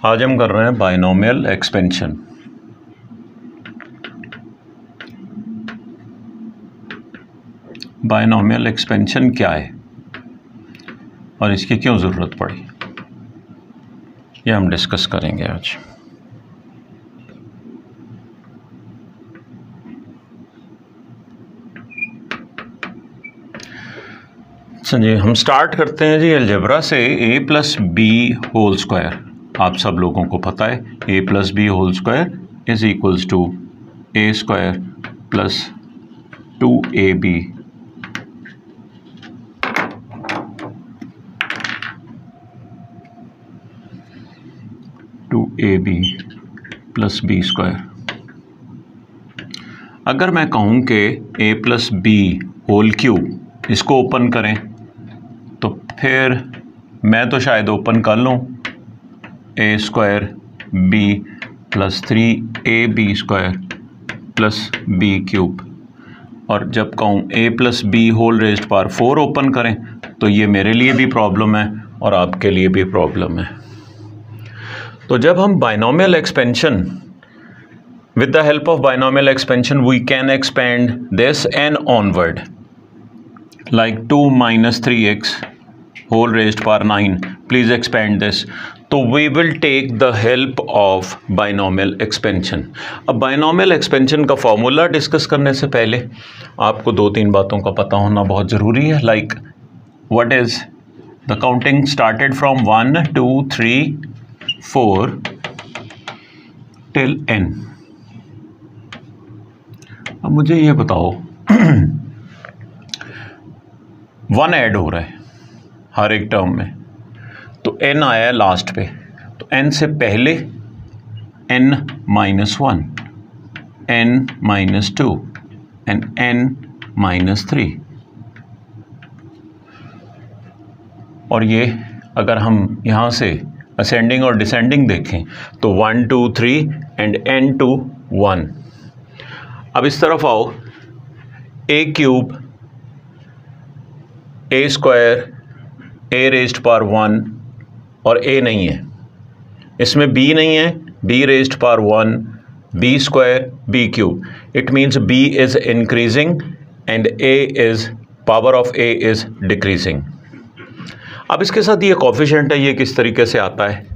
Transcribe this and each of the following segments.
आज हम कर रहे हैं बाइनोमियल एक्सपेंशन। बाइनोमियल एक्सपेंशन क्या है और इसकी क्यों ज़रूरत पड़ी, ये हम डिस्कस करेंगे आज। चलिए हम स्टार्ट करते हैं जी अलजेब्रा से। a plus B whole square, आप सब लोगों को पता है a plus B whole square is equals to a square plus 2ab plus B square. अगर मैं कहूँ कि a plus B whole cube, इसको ओपन करें तो फिर मैं तो शायद ओपन कर लूँ a square b plus 3ab square plus b cube, और जब कहूँ a plus B whole raised power 4 open करें तो ये मेरे लिए भी प्रॉब्लम है और आपके लिए भी प्रॉब्लम है। तो जब हम binomial expansion, with the help of binomial expansion we can expand this n onward, like 2 minus 3x whole raised power 9, please expand this. तो we will take the help of binomial expansion. अब binomial expansion का formula discuss करने से पहले आपको दो तीन बातों का पता होना बहुत ज़रूरी है, like what is the counting started from 1 2 3 4 till n. अब मुझे ये बताओ 1 ऐड हो रहा है हर एक टर्म में, तो n आया है लास्ट पे, तो n से पहले n minus 1, n minus 2 and n minus 3। और ये अगर हम यहाँ से असेंडिंग और डिसेंडिंग देखें तो 1 2 3 एंड n to 1। अब इस तरफ आओ, a cube a square a raised power 1 और a नहीं है, इसमें b नहीं है, b raised power 1 b square b cube, it means b is increasing and a is power of a is decreasing. अब इसके साथ ये कोफिशिएंट है, ये किस तरीके से आता है,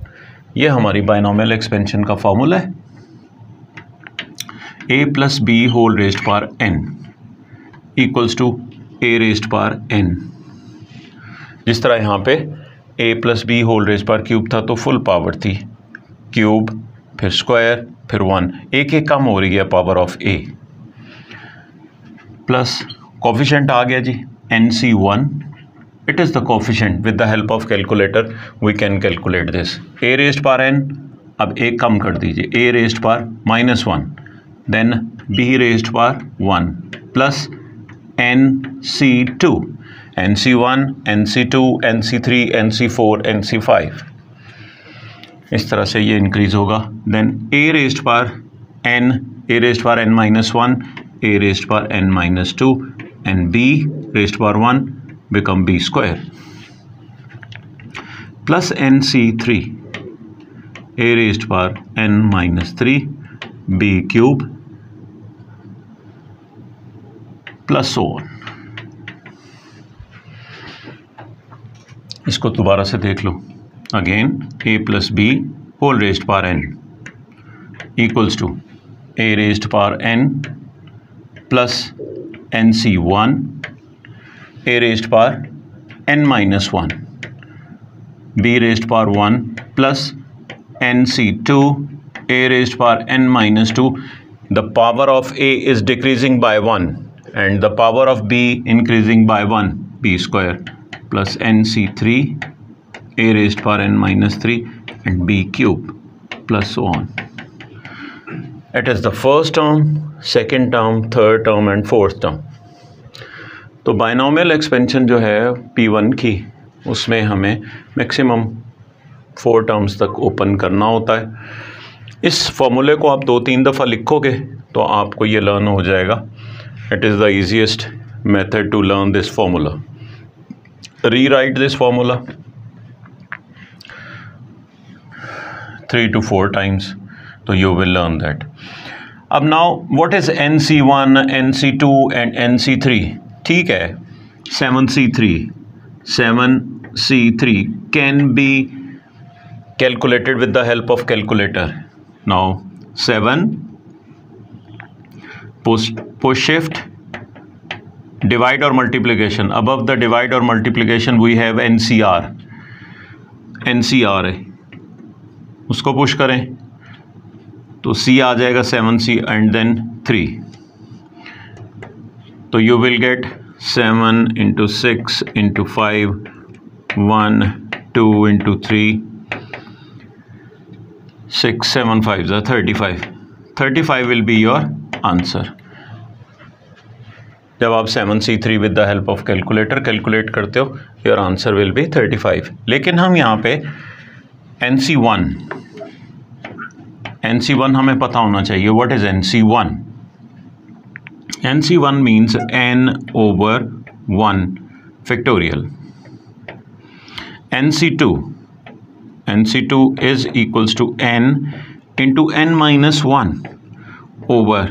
ये हमारी बाइनोमियल एक्सपेंशन का फॉर्मूला है, a plus B whole raised power n equals to a raised power n। जिस तरह यहाँ पे a plus B whole raised power cube था तो फुल पावर थी, क्यूब फिर स्क्वायर फिर 1, एक एक कम हो रही है power of a, plus coefficient आ गया जी nc1, it is the coefficient. With the help of calculator we can calculate this. a raised power n, अब एक कम कर दीजिए, a raised power -1, then b raised power 1 plus nc2, nc1 nc2 nc3 nc4 nc5, इस तरह से ये increase होगा। then a raised power n, a raised power n -1, a raised power n -2 and b raised power 1 become b square plus nc3, a raised power n minus 3 b cube plus so on। इसको दोबारा से देख लो, again a plus b whole raised power n equals to a raised power n plus nc1 a raised power n minus 1 b raised power 1 plus nc2 a raised power n minus 2, the power of a is decreasing by 1 and the power of b increasing by 1, b square plus nc3 a raised power n minus 3 and b cube plus so on. It is the first term, second term, third term and fourth term। तो binomial expansion जो है P1 की, उसमें हमें maximum 4 terms तक open करना होता है। इस फॉर्मूले को आप 2-3 दफ़ा लिखोगे तो आपको ये लर्न हो जाएगा। It is the easiest method to learn this formula. Rewrite this formula. 3 to 4 times. So you will learn that. Now what is NC1, NC2 and NC3? ठीक है, 7C3 can be calculated with the help of calculator. Now 7 push shift divide or multiplication. Above the divide or multiplication we have NCR है, उसको push करें तो C आ जाएगा 7C and then 3. तो you will get 7 into 6 into 5 1 2 into 3 6 7 5 35 will be your answer. जब आप 7C3 with the help of calculator calculate करते हो, your answer will be 35. लेकिन हम यहाँ पे NC1 हमें पता होना चाहिए. What is NC1? NC1 means n over 1 factorial. NC2 is equals to n into n minus 1 over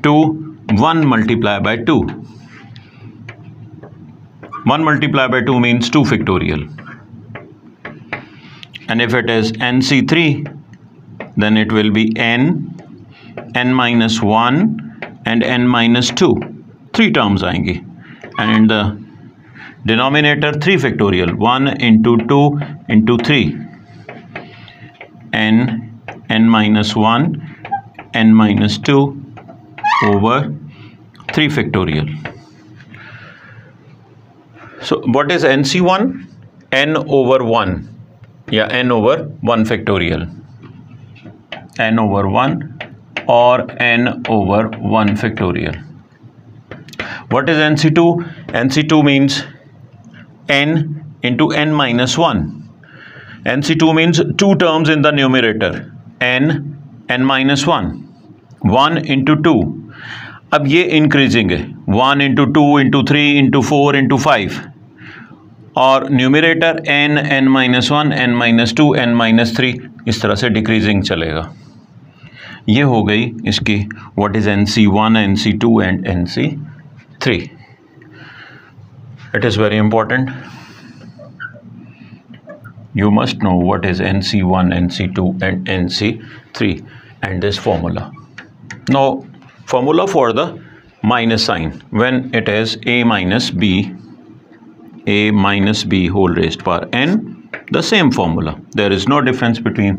2. 1 multiplied by 2. 1 multiplied by 2 means 2 factorial. And if it is NC3, then it will be n minus 1 and n minus 2. 3 terms आएंगी. And in the denominator 3 factorial. 1 into 2 into 3. n minus 1, n minus 2 over 3 factorial. So what is NC1? n over 1. Yeah, n over 1 factorial. n over 1 or n over 1 factorial. What is NC2? NC2 means n into n minus 1. NC2 means 2 terms in the numerator. n minus 1. 1 into 2. अब ये increasing है. 1 into 2 into 3 into 4 into 5. और numerator n minus 1, n minus 2, n minus 3 इस तरह से decreasing चलेगा. ये हो गई इसकी what is NC1, NC2 and NC3. It is very important. You must know what is NC1, NC2 and NC3 and this formula. Now formula for the minus sign when it is a minus b whole raised power n, the same formula. There is no difference between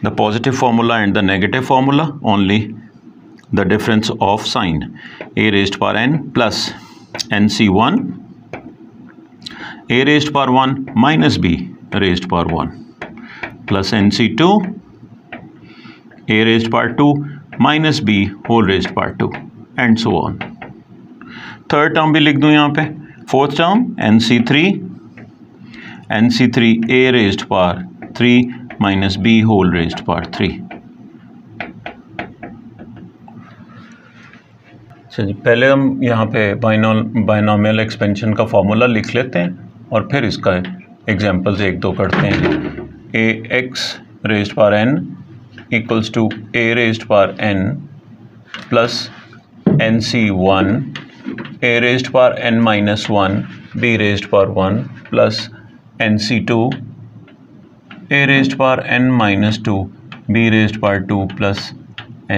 the positive formula and the negative formula, only the difference of sign. A raised power n plus NC1 a raised power 1 minus b raised power 1 plus NC2 a raised power 2 minus b whole raised power 2 and so on. Third term भी लिख दूं यहाँ पे. Fourth term NC3 a raised power 3 minus b whole raised power 3. चलिए पहले हम यहाँ पे बाइनोमियल एक्सपेंशन का फॉर्मूला लिख लेते हैं और फिर इसका एग्जाम्पल्स 1-2 करते हैं. ax raised power n equals to a raised power n plus NC1 a raised power n minus 1 b raised power 1 plus NC2 a raised power n minus 2 b raised power 2 plus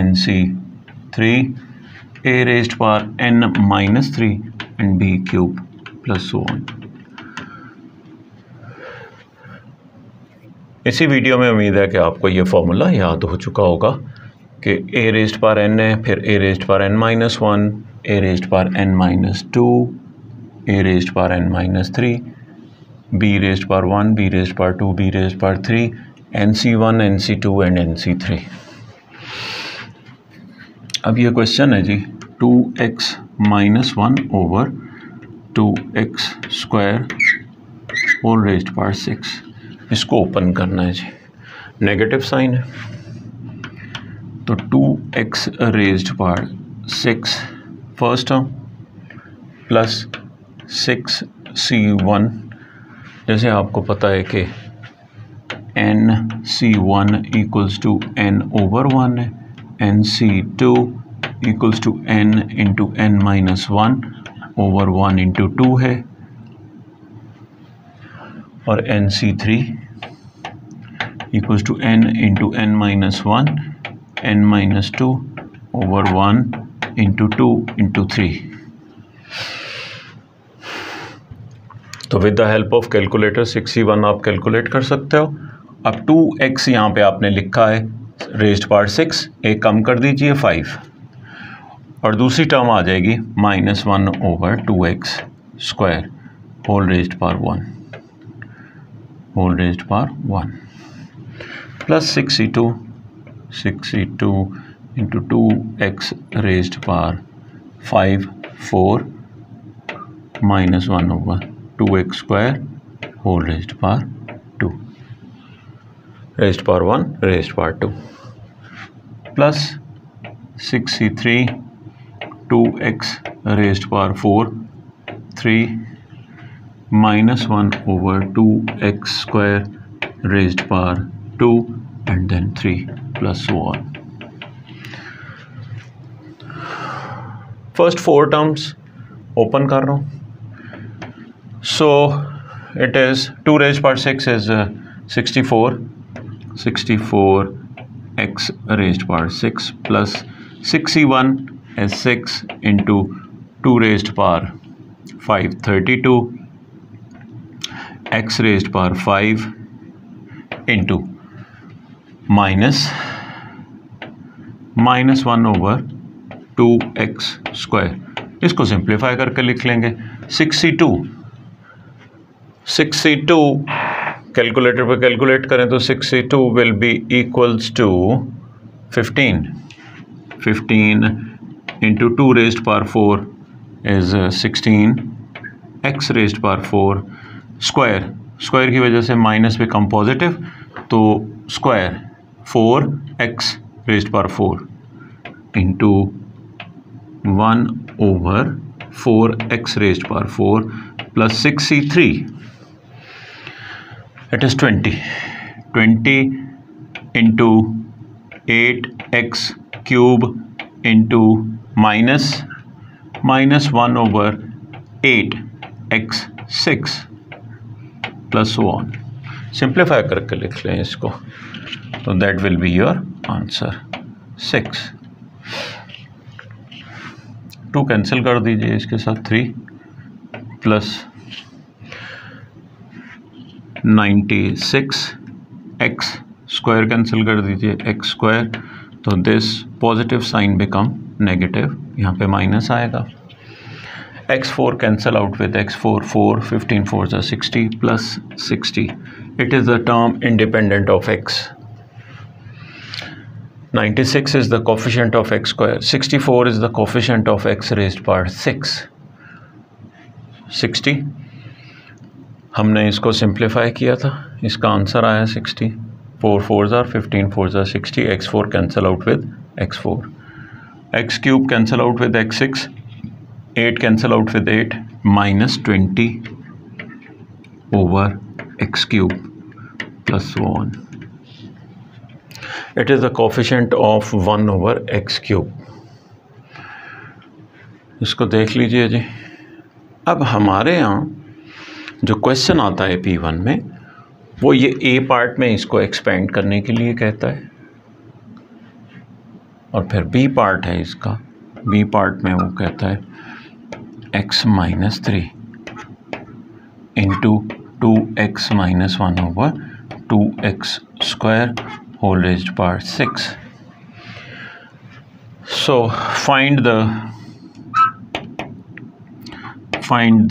NC3 a raised power n minus 3 and b cube plus so on. इसी video में उम्मीद है कि आपको ये formula याद हो चुका होगा कि a raised power n है, फिर a raised power n minus 1, a raised power n minus 2, a raised power n minus 3, b raised power 1, b raised power 2, b raised power 3, NC1, NC2 and NC3. अब ये question है जी 2x minus 1 over 2x square whole raised power 6. इसको open करना है जी. Negative sign है तो 2x raised power 6 first term plus 6c1. जैसे आपको पता है कि NC1 इक्वल्स टू n/1 है, NC2 equals to n into n-1/1 into 2 है, और NC3 equals to n into n-1 n-2/1 into 2 into 3। तो with the help of calculator 6C1 आप कैलकुलेट कर सकते हो। अब 2x यहाँ पे आपने लिखा है रेज्ड पावर 6, एक कम कर दीजिए 5, और दूसरी टर्म आ जाएगी -1/2x² whole raised power 1 plus 6C2 into 2x raised power 5 4 -1/2x² whole raised power 2 raised power 1 raised power 2 plus 6C3 2x raised power 4 3 -1/2x² raised power 2 and then 3 plus so on. First 4 terms open कर रहा हूँ. So it is 2 raised power 6 is 64 x raised power 6 plus 6C1 is 6 into 2 raised power 5 32 x raised power 5 into -1/2x²। इसको simplify करके लिख लेंगे। 6C2 calculator पे calculate करें तो 6C2 will be equals to 15 into 2 raised power 4 is 16 x raised power 4 square की वजह से माइनस बिकम पॉजिटिव, तो square 4x raised power 4 into 1/4x raised power 4 plus 6C3 it is 20 into 8x³ into -1/8x6 plus so on. Simplify करके लिख लें इसको, तो that will be your answer 6। 2 cancel कर दीजिए इसके साथ 3 प्लस 96 x² कैंसिल कर दीजिए x², तो this positive sign become negative, यहाँ पे माइनस आएगा। x4 cancel out with x4 4 15 4s are 60 plus 60, it is the term independent of x। 96 is the coefficient of x², 64 is the coefficient of x raised power 6। 60 हमने इसको simplify किया था, इसका answer आया 60। 4 4s are 15 4s are 60, x4 cancel out with x4, x³ cancel out with x6, 8 cancel out with 8, -20/x³ plus so on. It is the coefficient of 1/x³। इसको देख लीजिए जी। अब हमारे यहाँ जो क्वेश्चन आता है P1 में, वो ये A पार्ट में इसको एक्सपेंड करने के लिए कहता है, और फिर B पार्ट है इसका, B पार्ट में वो कहता है x-3 into 2x - 1/2x² whole raised power 6. So find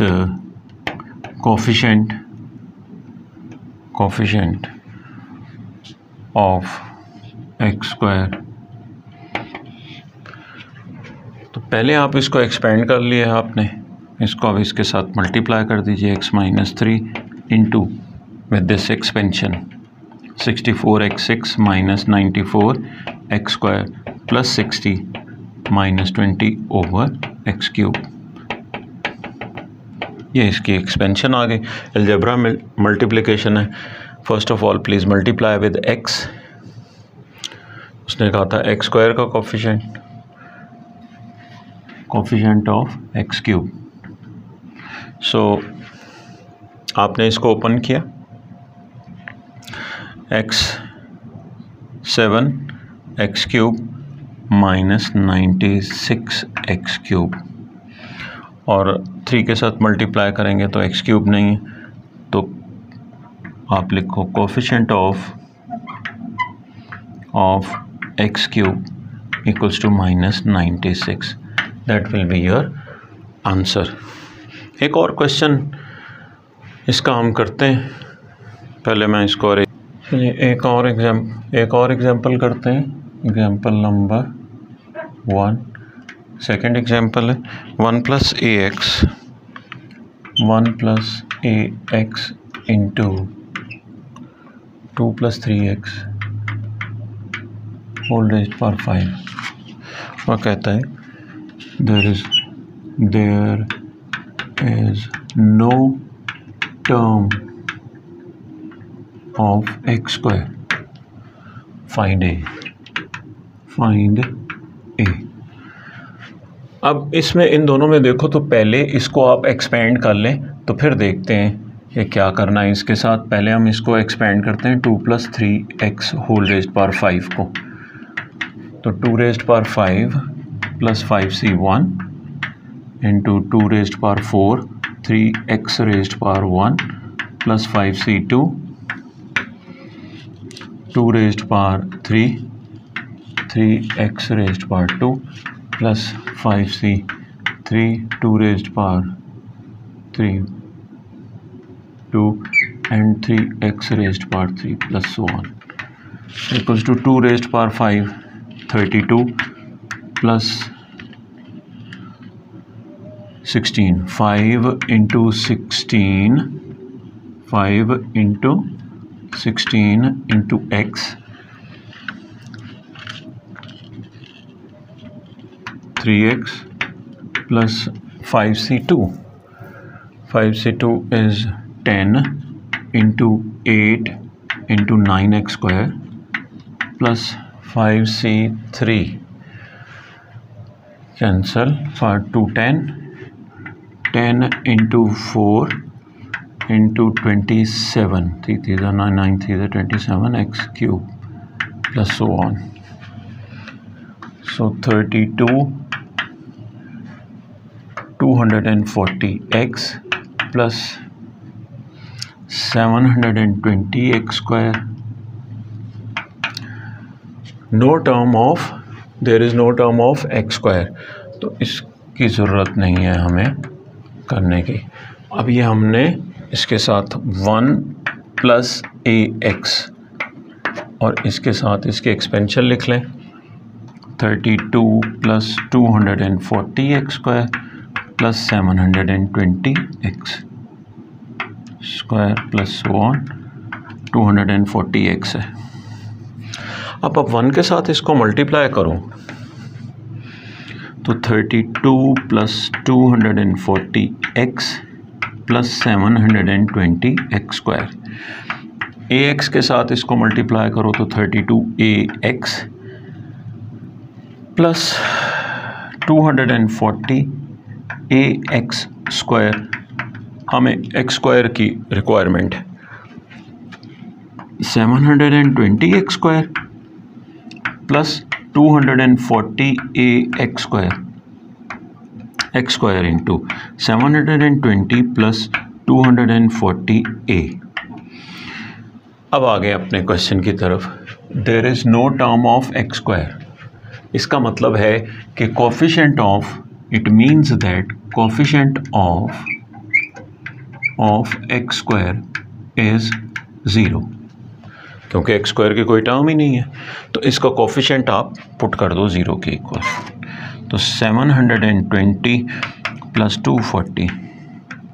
the coefficient of x²। तो पहले आप इसको एक्सपेंड कर लिए आपने, इसको अब इसके साथ मल्टीप्लाई कर दीजिए x-3 into with this expansion 64x6 -94x² plus 60 -20/x³। ये इसकी एक्सपेंशन आ गई। अलजेब्रा में मल्टीप्लिकेशन है, first of all please multiply with x। उसने कहा था x स्क्वायर का कोफिशिएंट ऑफ x क्यूब। सो आपने इसको ओपन किया, x 7 x cube minus 96 x cube, और 3 के साथ मल्टीप्लाई करेंगे तो x क्यूब नहीं है, तो आप लिखो coefficient of x cube equals to minus 96। That will be your answer. एक और क्वेश्चन इसका हम करते हैं। पहले मैं इसको एक और एग्जाम्पल करते हैं। एग्जाम्पल नंबर 1, सेकेंड एग्जाम्पल है 1 plus A X into 2 plus 3x whole raised power 5। वह कहता है there is no term of x square, find A. अब इसमें इन दोनों में देखो तो पहले इसको आप एक्सपेंड कर लें, तो फिर देखते हैं कि क्या करना है इसके साथ। पहले हम इसको एक्सपेंड करते हैं 2 plus 3x whole raised power 5 को, तो 2 raised power 5 plus 5c1 into 2 raised power 4 3x raised power 1 plus 5c2 2 raised power 3 3x raised power 2 plus 5c3 2 raised power 3 2 and 3x raised power 3 plus so on equals to 2 raised power 5 32 plus 16 5 into 16 into x 3x plus 5c2 is 10 into 8 into 9x square plus 5c3 cancel for 10 into 4 into 27 3 3 9 3 27 x cube plus so on, so 32 240x plus 720x square। there is no term of x square, तो इसकी ज़रूरत नहीं है हमें करने की। अब ये हमने इसके साथ 1 प्लस ax और इसके साथ इसके एक्सपेंशन लिख लें 32 plus 240x square plus 720x square plus so on 240x है। अब 1 के साथ इसको मल्टीप्लाई करो तो 32 plus 240x plus 720x square. ax के साथ इसको मल्टीप्लाई करो तो 32ax प्लस 240 ax स्क्वायर। हमें x स्क्वायर की रिक्वायरमेंट है 720x square plus 240 ax square, x square into 720 plus 240a। अब आ गए अपने क्वेश्चन की तरफ। There is no term of x square, इसका मतलब है कि coefficient of, it means that coefficient of x square is 0, क्योंकि x स्क्वायर की कोई टर्म ही नहीं है, तो इसका कोफिशिएंट आप पुट कर दो 0 के इक्वल। तो 720 plus 240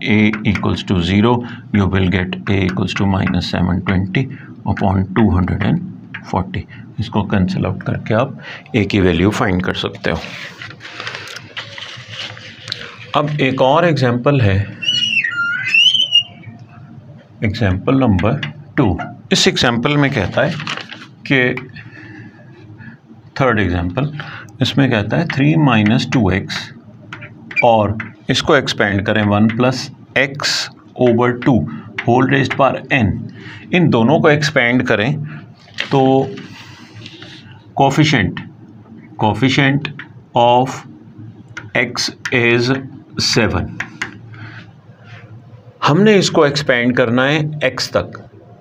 a equals to 0, you will get a equals to minus 720 upon 240। इसको कैंसिल आउट करके आप a की वैल्यू फाइंड कर सकते हो। अब एक और एग्जाम्पल है, एग्जाम्पल नंबर 2। इस एग्जाम्पल में कहता है कि थर्ड एग्जाम्पल, इसमें कहता है 3 माइनस 2x और इसको एक्सपेंड करें 1 plus X over 2 whole raised power n। इन दोनों को एक्सपेंड करें तो कोफिशिएंट ऑफ x इज 7। हमने इसको एक्सपेंड करना है x तक,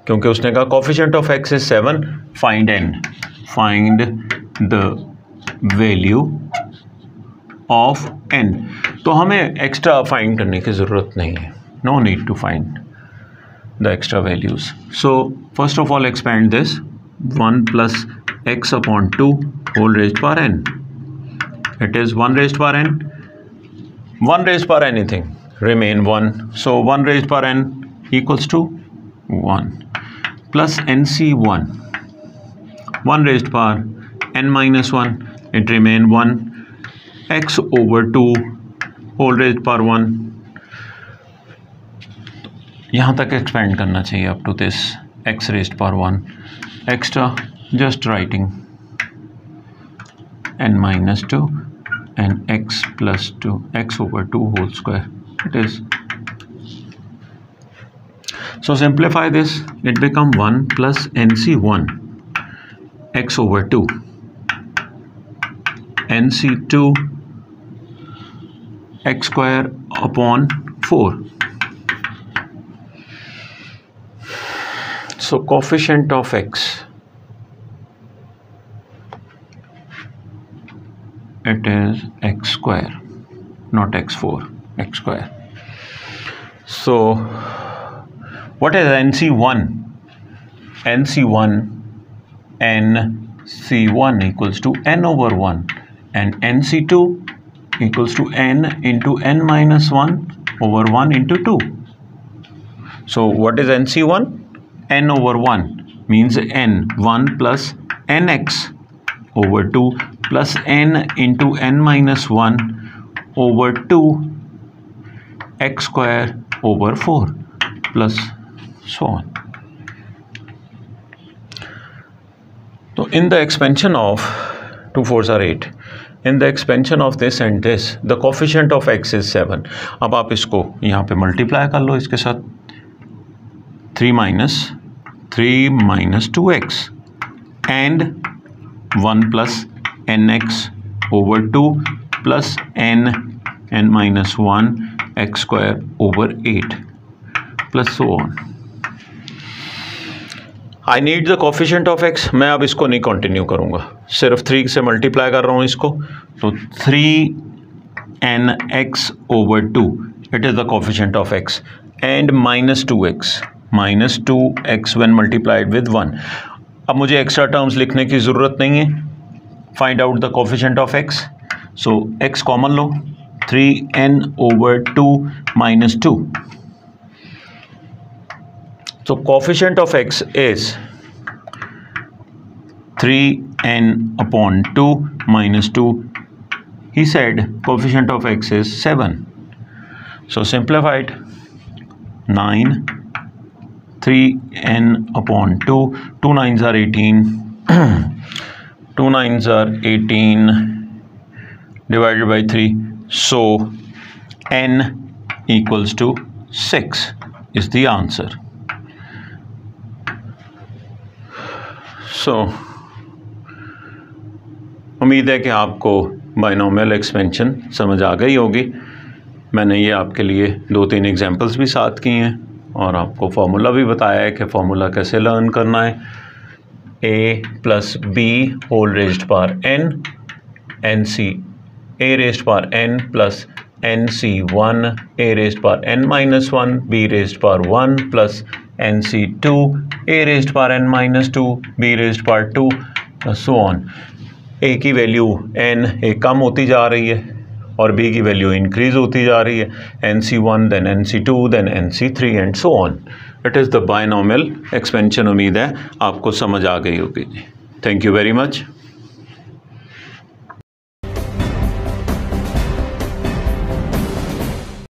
क्योंकि उसने कहा coefficient of x is 7, find n, find the value of n। तो हमें एक्स्ट्रा फाइंड करने की ज़रूरत नहीं है, no need to find the extra values. So first of all expand this 1 plus x upon 2 whole raised power n, it is 1 raised power n, 1 raised power anything remain 1, so 1 raised power n equals to 1 plus nc1, 1 raised power n minus 1, it remain 1, x over 2 whole raised power 1। यहाँ तक expand करना चाहिए up to this x raised power 1, extra just writing n minus 2 and x plus 2, x over 2 whole square, it is. So simplify this, it become 1 plus nc1 x over 2 nc2 x square upon 4. So coefficient of x, it is x square, not x4, x square. So what is nc1? nc1 equals to n over 1 and nc2 equals to n into n minus 1 over 1 into 2. So what is nc1? n over 1 means n, 1 plus nx over 2 plus n into n minus 1 over 2 x square over 4 plus so on. So in the expansion of 2 4s are 8, in the expansion of this and this, the coefficient of x is 7. अब आप इसको यहाँ पे multiply कर लो इसके साथ, 3 minus 2x and 1 plus nx over 2 plus n minus 1 x square over 8 plus so on. I need the coefficient of x. मैं अब इसको नहीं कंटिन्यू करूँगा, सिर्फ 3 से मल्टीप्लाई कर रहा हूँ इसको, तो 3nx over 2, it is the coefficient of x, and minus 2x when multiplied with 1. अब मुझे एक्स्ट्रा टर्म्स लिखने की ज़रूरत नहीं है, find out the coefficient of x, so x common low, 3n over 2 minus 2. So coefficient of x is 3n upon 2 minus 2. He said coefficient of x is 7. So simplify it. 9, 3n upon 2, 2 9s are 18, 2 9s are 18 divided by 3. So n equals to 6 is the answer. सो उम्मीद है कि आपको binomial expansion समझ आ गई होगी। मैंने ये आपके लिए 2-3 एग्जांपल्स भी साथ की हैं और आपको फार्मूला भी बताया है कि फार्मूला कैसे लर्न करना है। a plus B whole raised power n, nc a raised power n plus nc1 a raised power n minus 1 b raised power 1 plus nc2 a raised power n minus 2 b raised power 2 so on. a की value n एक कम होती जा रही है और b की value increase होती जा रही है, nc1 then nc2 then nc3 and so on. It is the binomial expansion. उम्मीद है आपको समझ आ गई होगी। Thank you very much.